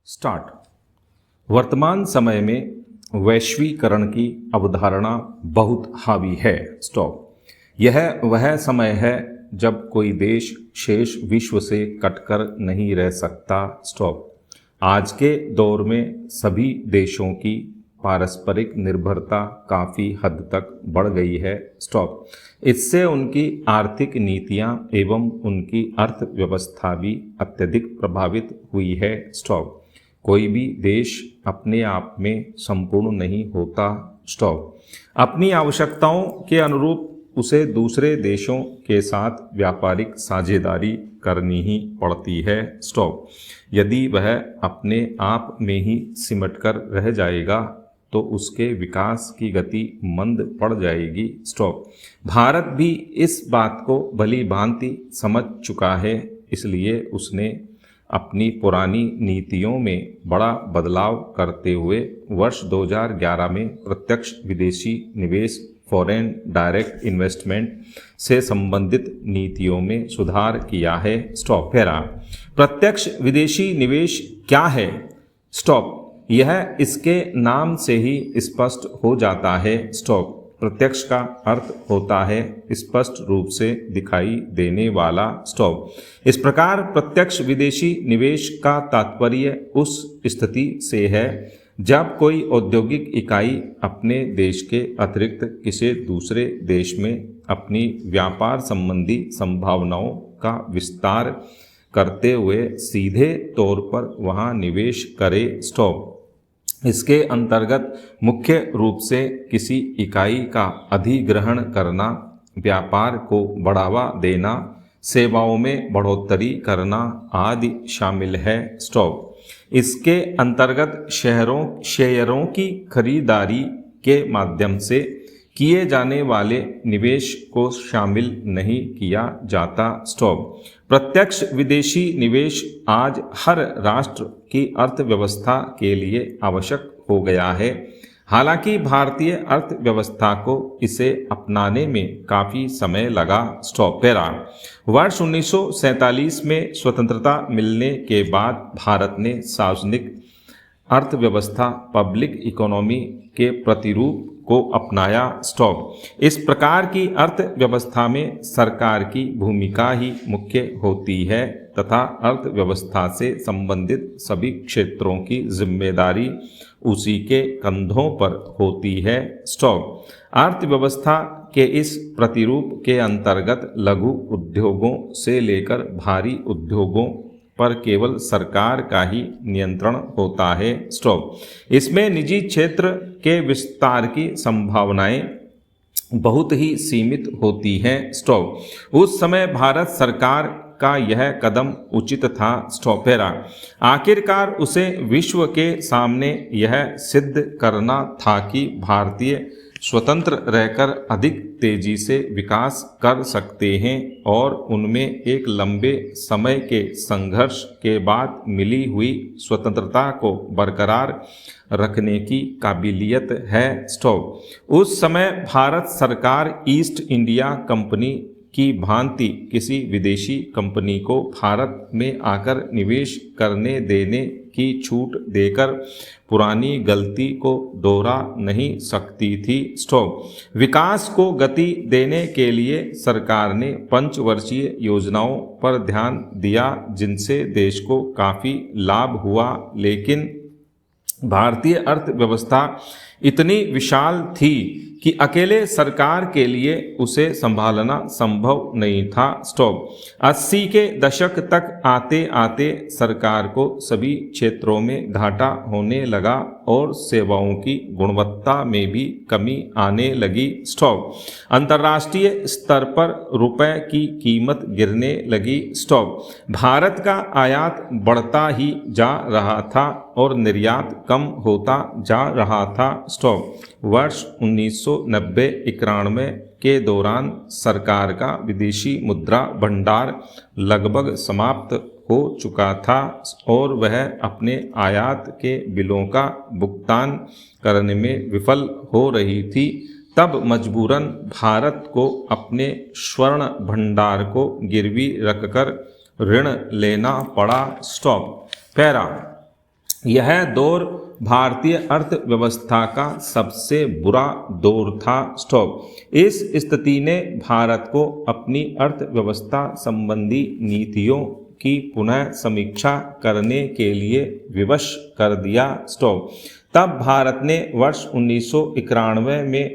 Start. वर्तमान समय में वैश्वीकरण की अवधारणा बहुत हावी है। स्टॉप। यह वह समय है जब कोई देश शेष विश्व से कटकर नहीं रह सकता। स्टॉप। आज के दौर में सभी देशों की पारस्परिक निर्भरता काफ़ी हद तक बढ़ गई है। स्टॉप। इससे उनकी आर्थिक नीतियां एवं उनकी अर्थव्यवस्था भी अत्यधिक प्रभावित हुई है। स्टॉप। कोई भी देश अपने आप में संपूर्ण नहीं होता। स्टॉप। अपनी आवश्यकताओं के अनुरूप उसे दूसरे देशों के साथ व्यापारिक साझेदारी करनी ही पड़ती है। स्टॉप। यदि वह अपने आप में ही सिमटकर रह जाएगा तो उसके विकास की गति मंद पड़ जाएगी। स्टॉप। भारत भी इस बात को भली भांति समझ चुका है, इसलिए उसने अपनी पुरानी नीतियों में बड़ा बदलाव करते हुए वर्ष 2011 में प्रत्यक्ष विदेशी निवेश फॉरेन डायरेक्ट इन्वेस्टमेंट से संबंधित नीतियों में सुधार किया है। स्टॉप। प्रत्यक्ष विदेशी निवेश क्या है? स्टॉप। यह इसके नाम से ही स्पष्ट हो जाता है। स्टॉप। प्रत्यक्ष का अर्थ होता है स्पष्ट रूप से दिखाई देने वाला। स्टॉप। इस प्रकार प्रत्यक्ष विदेशी निवेश का तात्पर्य उस स्थिति से है जब कोई औद्योगिक इकाई अपने देश के अतिरिक्त किसी दूसरे देश में अपनी व्यापार संबंधी संभावनाओं का विस्तार करते हुए सीधे तौर पर वहां निवेश करे। स्टॉप। इसके अंतर्गत मुख्य रूप से किसी इकाई का अधिग्रहण करना, व्यापार को बढ़ावा देना, सेवाओं में बढ़ोतरी करना आदि शामिल है। स्टॉप। इसके अंतर्गत शेयरों की खरीदारी के माध्यम से किए जाने वाले निवेश को शामिल नहीं किया जाता। स्टॉप। प्रत्यक्ष विदेशी निवेश आज हर राष्ट्र की अर्थव्यवस्था के लिए आवश्यक हो गया है। हालांकि भारतीय अर्थव्यवस्था को इसे अपनाने में काफ़ी समय लगा। स्टॉप। वर्ष 1947 में स्वतंत्रता मिलने के बाद भारत ने सार्वजनिक अर्थव्यवस्था पब्लिक इकोनॉमी के प्रतिरूप को अपनाया। स्टॉप। इस प्रकार की अर्थव्यवस्था में सरकार की भूमिका ही मुख्य होती है तथा अर्थव्यवस्था से संबंधित सभी क्षेत्रों की जिम्मेदारी उसी के कंधों पर होती है। स्टॉप। अर्थव्यवस्था के इस प्रतिरूप के अंतर्गत लघु उद्योगों से लेकर भारी उद्योगों पर केवल सरकार का ही नियंत्रण होता है। स्टॉप। इसमें निजी क्षेत्र के विस्तार की संभावनाएं बहुत ही सीमित होती हैं। स्टॉप। उस समय भारत सरकार का यह कदम उचित था। स्टॉप। आखिरकार उसे विश्व के सामने यह सिद्ध करना था कि भारतीय स्वतंत्र रहकर अधिक तेजी से विकास कर सकते हैं और उनमें एक लंबे समय के संघर्ष के बाद मिली हुई स्वतंत्रता को बरकरार रखने की काबिलियत है। स्टॉप। उस समय भारत सरकार ईस्ट इंडिया कंपनी की भांति किसी विदेशी कंपनी को भारत में आकर निवेश करने देने की छूट देकर पुरानी गलती को दोहरा नहीं सकती थी। स्टॉप। विकास को गति देने के लिए सरकार ने पंचवर्षीय योजनाओं पर ध्यान दिया जिनसे देश को काफ़ी लाभ हुआ, लेकिन भारतीय अर्थव्यवस्था इतनी विशाल थी कि अकेले सरकार के लिए उसे संभालना संभव नहीं था। स्टॉप। 80 के दशक तक आते आते सरकार को सभी क्षेत्रों में घाटा होने लगा और सेवाओं की गुणवत्ता में भी कमी आने लगी। स्टॉप। अंतर्राष्ट्रीय स्तर पर रुपए की कीमत गिरने लगी। स्टॉप। भारत का आयात बढ़ता ही जा रहा था और निर्यात कम होता जा रहा था। स्टॉप। वर्ष 1990-91 के दौरान सरकार का विदेशी मुद्रा भंडार लगभग समाप्त हो चुका था और वह अपने आयात के बिलों का भुगतान करने में विफल हो रही थी। तब मजबूरन भारत को अपने स्वर्ण भंडार को गिरवी रखकर ऋण लेना पड़ा। स्टॉप। यह दौर भारतीय अर्थव्यवस्था का सबसे बुरा दौर था। स्टॉप। इस स्थिति ने भारत को अपनी अर्थव्यवस्था संबंधी नीतियों की पुनः समीक्षा करने के लिए विवश कर दिया। स्टॉप। तब भारत ने वर्ष 1991 में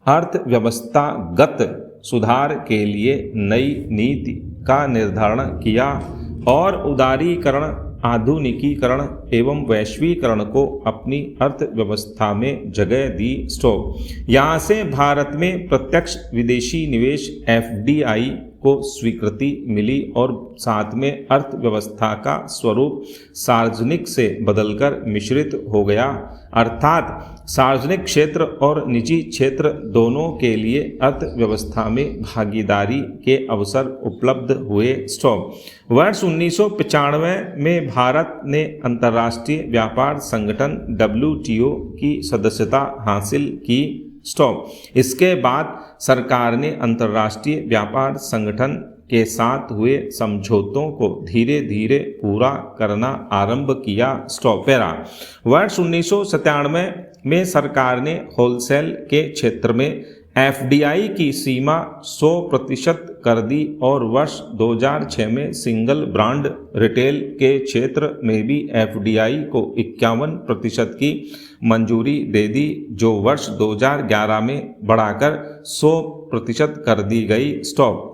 अर्थव्यवस्थागत सुधार के लिए नई नीति का निर्धारण किया और उदारीकरण, आधुनिकीकरण एवं वैश्वीकरण को अपनी अर्थव्यवस्था में जगह दी। स्टॉप। यहाँ से भारत में प्रत्यक्ष विदेशी निवेश FDI को स्वीकृति मिली और साथ में अर्थव्यवस्था का स्वरूप सार्वजनिक से बदलकर मिश्रित हो गया, अर्थात सार्वजनिक क्षेत्र और निजी क्षेत्र दोनों के लिए अर्थव्यवस्था में भागीदारी के अवसर उपलब्ध हुए। स्टॉप। वर्ष 1995 में भारत ने अंतर्राष्ट्रीय व्यापार संगठन WTO की सदस्यता हासिल की। स्टॉप। इसके बाद सरकार ने अंतर्राष्ट्रीय व्यापार संगठन के साथ हुए समझौतों को धीरे धीरे पूरा करना आरंभ किया। स्टॉप। पैरा। वर्ष 1997 में सरकार ने होलसेल के क्षेत्र में FDI की सीमा 100% कर दी और वर्ष 2006 में सिंगल ब्रांड रिटेल के क्षेत्र में भी FDI को 51% की मंजूरी दे दी, जो वर्ष 2011 में बढ़ाकर 100% कर दी गई। स्टॉप।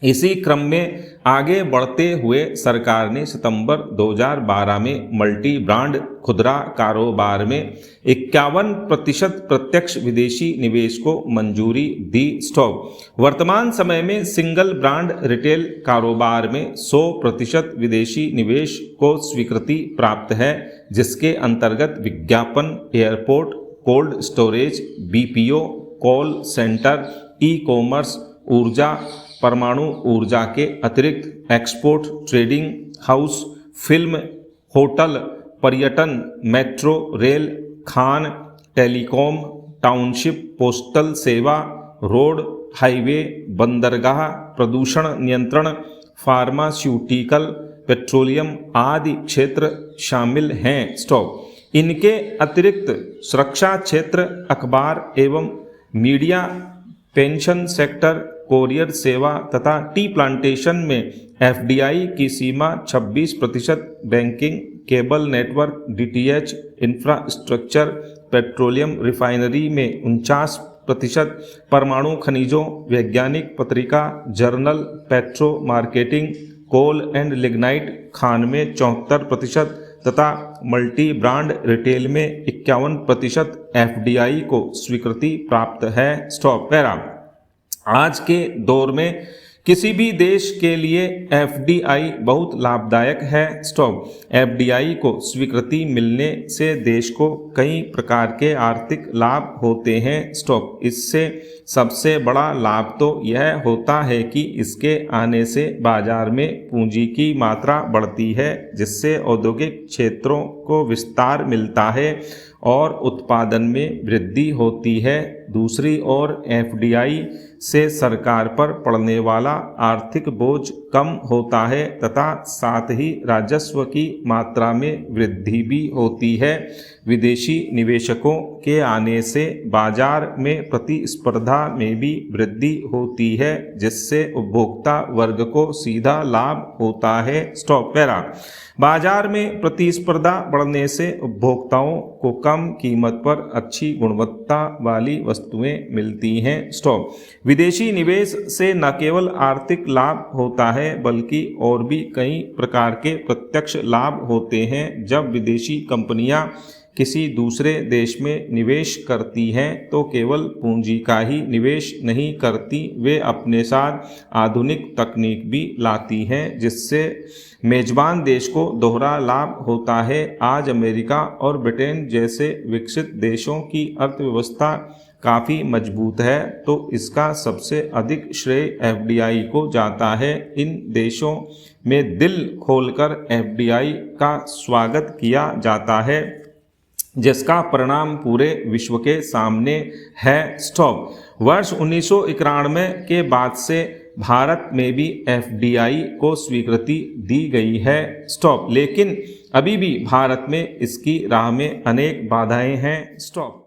इसी क्रम में आगे बढ़ते हुए सरकार ने सितंबर 2012 में मल्टी ब्रांड खुदरा कारोबार में 51% प्रत्यक्ष विदेशी निवेश को मंजूरी दी। स्टॉप। वर्तमान समय में सिंगल ब्रांड रिटेल कारोबार में 100% विदेशी निवेश को स्वीकृति प्राप्त है, जिसके अंतर्गत विज्ञापन, airport, cold storage, BPO, call centre, e commerce, ऊर्जा, परमाणु ऊर्जा के अतिरिक्त export, trading house, film, hotel, पर्यटन, मेट्रो रेल, खान, टेलीकॉम, टाउनशिप, पोस्टल सेवा, रोड, हाईवे, बंदरगाह, प्रदूषण नियंत्रण, फार्मास्यूटिकल, पेट्रोलियम आदि क्षेत्र शामिल हैं। स्टॉप। इनके अतिरिक्त सुरक्षा क्षेत्र, अखबार एवं मीडिया, पेंशन सेक्टर, कोरियर सेवा तथा टी प्लांटेशन में FDI की सीमा 26%, banking, cable network, DTH, infrastructure, petroleum refinery में 49%, परमाणु खनिजों, वैज्ञानिक पत्रिका, journal, petro marketing, coal and lignite, खान में 74% तथा मल्टी ब्रांड रिटेल में 51% FDI को स्वीकृति प्राप्त है। स्टॉप। पैरा। आज के दौर में किसी भी देश के लिए FDI बहुत लाभदायक है। स्टॉप। FDI को स्वीकृति मिलने से देश को कई प्रकार के आर्थिक लाभ होते हैं। स्टॉप। इससे सबसे बड़ा लाभ तो यह होता है कि इसके आने से बाजार में पूंजी की मात्रा बढ़ती है, जिससे औद्योगिक क्षेत्रों को विस्तार मिलता है और उत्पादन में वृद्धि होती है। दूसरी ओर FDI से सरकार पर पड़ने वाला आर्थिक बोझ कम होता है तथा साथ ही राजस्व की मात्रा में वृद्धि भी होती है। विदेशी निवेशकों के आने से बाजार में प्रतिस्पर्धा में भी वृद्धि होती है, जिससे उपभोक्ता वर्ग को सीधा लाभ होता है। स्टॉप। पैरा। बाजार में प्रतिस्पर्धा बढ़ने से उपभोक्ताओं को कम कीमत पर अच्छी गुणवत्ता वाली वस्तुएं मिलती हैं। स्टॉप। विदेशी निवेश से न केवल आर्थिक लाभ होता है बल्कि और भी कई प्रकार के प्रत्यक्ष लाभ होते हैं। जब विदेशी कंपनियां किसी दूसरे देश में निवेश करती हैं तो केवल पूंजी का ही निवेश नहीं करती, वे अपने साथ आधुनिक तकनीक भी लाती हैं, जिससे मेजबान देश को दोहरा लाभ होता है। आज अमेरिका और ब्रिटेन जैसे विकसित देशों की अर्थव्यवस्था काफ़ी मजबूत है, तो इसका सबसे अधिक श्रेय FDI को जाता है। इन देशों में दिल खोलकर FDI का स्वागत किया जाता है, जिसका परिणाम पूरे विश्व के सामने है। स्टॉप। वर्ष 1991 के बाद से भारत में भी FDI को स्वीकृति दी गई है। स्टॉप। लेकिन अभी भी भारत में इसकी राह में अनेक बाधाएं हैं। स्टॉप।